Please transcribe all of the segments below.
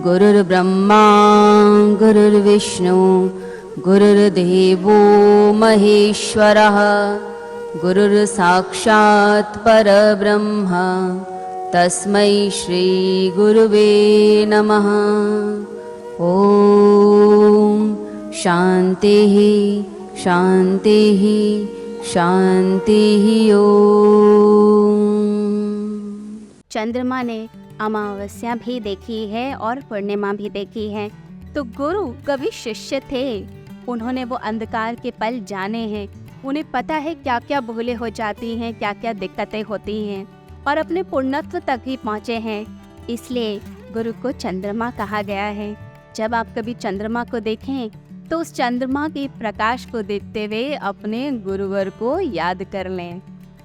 गुरुर्ब्रह्मा गुरुर्विष्णु गुरुर्देवो महेश्वरः गुरुर्साक्षात् परब्रह्म तस्मै श्री गुरुवे नमः। ओम शांतिः शांतिः शांतिः ओम। चंद्रमा ने अमावस्या भी देखी है और पूर्णिमा भी देखी है। तो गुरु कवि शिष्य थे, उन्होंने वो अंधकार के पल जाने हैं। उन्हें पता है क्या क्या भूलें हो जाती हैं, क्या क्या दिक्कतें होती हैं, और अपने पूर्णत्व तक ही पहुँचे हैं। इसलिए गुरु को चंद्रमा कहा गया है। जब आप कभी चंद्रमा को देखें तो उस चंद्रमा के प्रकाश को देखते हुए अपने गुरुवर को याद कर लें।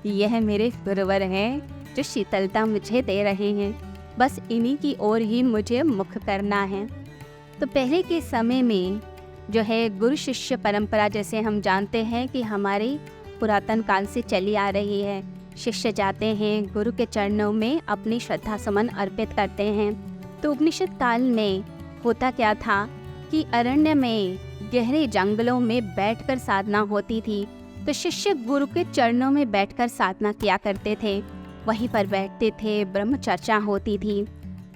यह मेरे गुरुवर हैं जो शीतलता मुझे दे रहे हैं, बस इन्हीं की ओर ही मुझे मुख करना है। तो पहले के समय में जो है गुरु शिष्य परंपरा, जैसे हम जानते हैं कि हमारी पुरातन काल से चली आ रही है। शिष्य जाते हैं गुरु के चरणों में अपनी श्रद्धा सुमन अर्पित करते हैं। तो उपनिषद काल में होता क्या था कि अरण्य में गहरे जंगलों में बैठकर साधना होती थी। तो शिष्य गुरु के चरणों में बैठकर साधना किया करते थे, वहीं पर बैठते थे, ब्रह्म चर्चा होती थी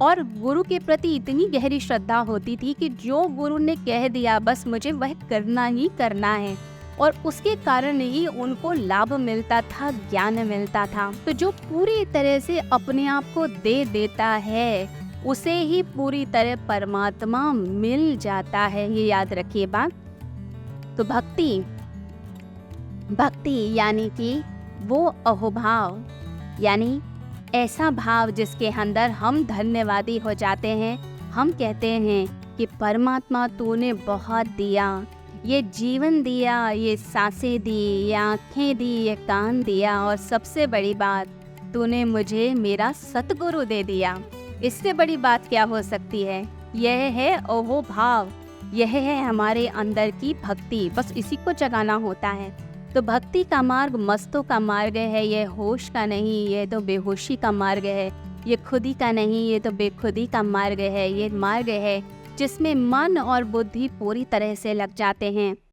और गुरु के प्रति इतनी गहरी श्रद्धा होती थी कि जो गुरु ने कह दिया बस मुझे वह करना ही करना है, और उसके कारण ही उनको लाभ मिलता था, ज्ञान मिलता था। तो जो पूरी तरह से अपने आप को दे देता है उसे ही पूरी तरह परमात्मा मिल जाता है, ये याद रखिए बात। तो भक्ति यानी कि वो अहोभाव, यानी ऐसा भाव जिसके अंदर हम धन्यवादी हो जाते हैं। हम कहते हैं कि परमात्मा तूने बहुत दिया, ये जीवन दिया, ये सांसें दी, ये आँखें दी, ये कान दिया, और सबसे बड़ी बात तूने मुझे मेरा सतगुरु दे दिया। इससे बड़ी बात क्या हो सकती है? यह है अहो भाव, यह है हमारे अंदर की भक्ति। बस इसी को जगाना होता है। तो भक्ति का मार्ग मस्तों का मार्ग है, ये होश का नहीं, ये तो बेहोशी का मार्ग है। ये खुदी का नहीं, ये तो बेखुदी का मार्ग है। ये मार्ग है जिसमें मन और बुद्धि पूरी तरह से लग जाते हैं।